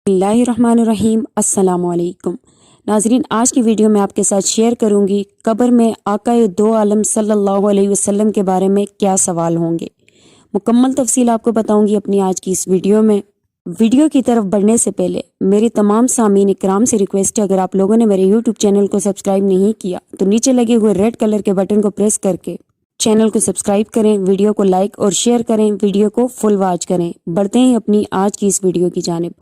बिस्मिल्लाहिर्रहमानिर्रहीम। अस्सलाम वालेकुम नाजरीन, आज की वीडियो में आपके साथ शेयर करूंगी कब्र में आकाए दो आलम सल्लल्लाहु अलैहि वसल्लम के बारे में क्या सवाल होंगे। मुकम्मल तफसील आपको बताऊंगी अपनी आज की इस वीडियो में। वीडियो की तरफ बढ़ने से पहले मेरी तमाम सामीन इकराम से रिक्वेस्ट है, अगर आप लोगों ने मेरे यूट्यूब चैनल को सब्सक्राइब नहीं किया तो नीचे लगे हुए रेड कलर के बटन को प्रेस करके चैनल को सब्सक्राइब करें, वीडियो को लाइक और शेयर करें, वीडियो को फुल वॉच करें। बढ़ते हैं अपनी आज की इस वीडियो की जानिब।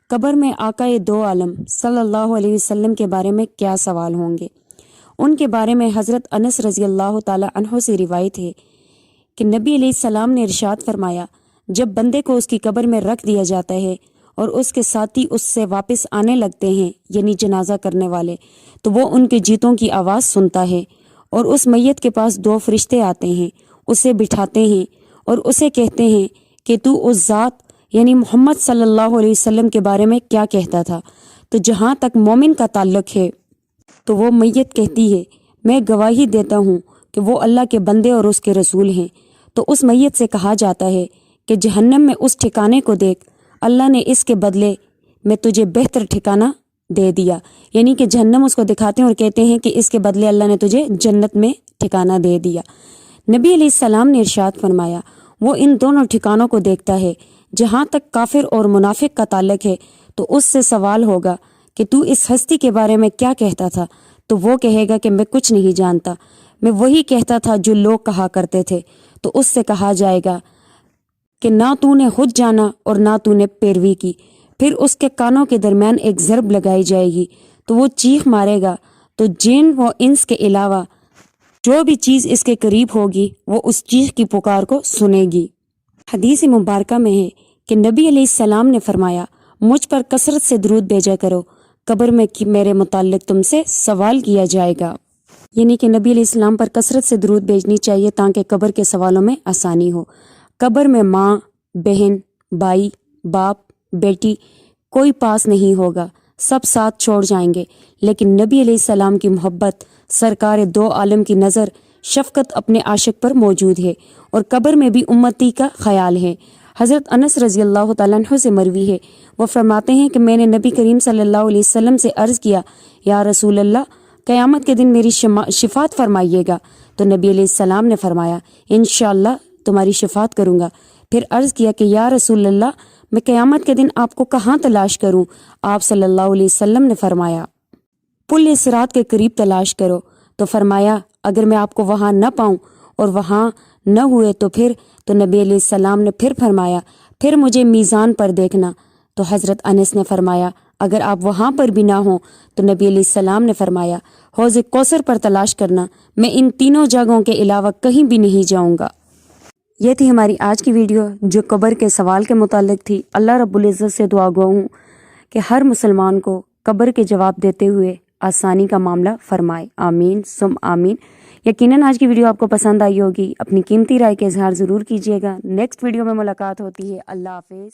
कब्र में आकाए दो आलम सल्लल्लाहु अलैहि वसल्लम के बारे में क्या सवाल होंगे। उनके बारे में हज़रत अनस रज़ी अल्लाह ताला अन्हु से रिवायत है कि नबी अलैहिस्सलाम ने इरशाद फरमाया, जब बंदे को उसकी कब्र में रख दिया जाता है और उसके साथी उससे वापस आने लगते हैं, यानी जनाजा करने वाले, तो वो उनके जीतों की आवाज़ सुनता है और उस मैयत के पास दो फरिश्ते आते हैं, उसे बिठाते हैं और उसे कहते हैं कि तू उस ज़ात यानी मोहम्मद सल्लल्लाहु अलैहि वसल्लम के बारे में क्या कहता था। तो जहाँ तक मोमिन का ताल्लुक है तो वो मैयत कहती है, मैं गवाही देता हूँ कि वो अल्लाह के बंदे और उसके रसूल हैं। तो उस मैयत से कहा जाता है कि जहन्नम में उस ठिकाने को देख, अल्लाह ने इसके बदले में तुझे बेहतर ठिकाना दे दिया। यानी कि जहन्नम उसको दिखाते हैं और कहते हैं कि इसके बदले अल्लाह ने तुझे जन्नत में ठिकाना दे दिया। नबी अलैहिस्सलाम ने इरशाद फरमाया, वो इन दोनों ठिकानों को देखता है। जहाँ तक काफिर और मुनाफिक का ताल्लुक है तो उससे सवाल होगा कि तू इस हस्ती के बारे में क्या कहता था। तो वो कहेगा कि मैं कुछ नहीं जानता, मैं वही कहता था जो लोग कहा करते थे। तो उससे कहा जाएगा कि ना तूने खुद जाना और ना तूने पैरवी की। फिर उसके कानों के दरमियान एक ज़रब लगाई जाएगी तो वो चीख मारेगा। तो जिन व इंस के अलावा जो भी चीज़ इसके करीब होगी वो उस चीख की पुकार को सुनेगी। हदीस मुबारका में है कि नबी अलैहिस्सलाम ने फरमाया, मुझ पर कसरत से दुरूद भेजा करो, कब्र में मेरे मुताल्लिक तुमसे सवाल किया जाएगा। यानी कि नबी अलैहिस्सलाम पर कसरत से दुरूद भेजनी चाहिए ताकि कब्र के सवालों में आसानी हो। कब्र में माँ, बहन, भाई, बाप, बेटी कोई पास नहीं होगा, सब साथ छोड़ जाएंगे। लेकिन नबी अलैहिस्सलाम की मोहब्बत, सरकार दो आलम की नज़र, शफकत अपने आशिक पर मौजूद है और कब्र में भी उम्मती का ख्याल है। हज़रत अनस रज़ी अल्लाह ताला अन्हु से मरवी है, वो फरमाते हैं कि मैंने नबी करीम सल्लल्लाहु अलैहि वसल्लम से अर्ज़ किया, या रसूल अल्लाह, क़यामत के दिन मेरी शिफात फरमाइएगा। तो नबी अलैहिस्सलाम ने फरमाया, इंशाअल्लाह तुम्हारी शिफात करूँगा। फिर अर्ज़ किया कि या रसूल अल्लाह, मैं क़यामत के दिन आपको कहाँ तलाश करूँ। आप सल्लल्लाहु अलैहि वसल्लम ने फरमाया, पुल सिरात के करीब तलाश करो। तो फरमाया, अगर मैं आपको वहाँ न पाऊँ और वहाँ न हुए तो फिर। तो नबी अलैहिस्सलाम ने फिर फरमाया, फिर मुझे मीज़ान पर देखना। तो हज़रत अनस ने फरमाया, अगर आप वहाँ पर भी ना हो तो नबी अलैहिस्सलाम ने फरमाया, हौज़ कौसर पर तलाश करना, मैं इन तीनों जगहों के अलावा कहीं भी नहीं जाऊँगा। ये थी हमारी आज की वीडियो जो कब्र के सवाल के मुतालिक थी। अल्लाह रब्बुल इज़्ज़त से दुआ गो हूँ कि हर मुसलमान को कब्र के जवाब देते हुए आसानी का मामला फरमाए। आमीन सुम आमीन। यकीनन आज की वीडियो आपको पसंद आई होगी। अपनी कीमती राय का इजहार ज़रूर कीजिएगा। नेक्स्ट वीडियो में मुलाकात होती है। अल्लाह हाफिज़।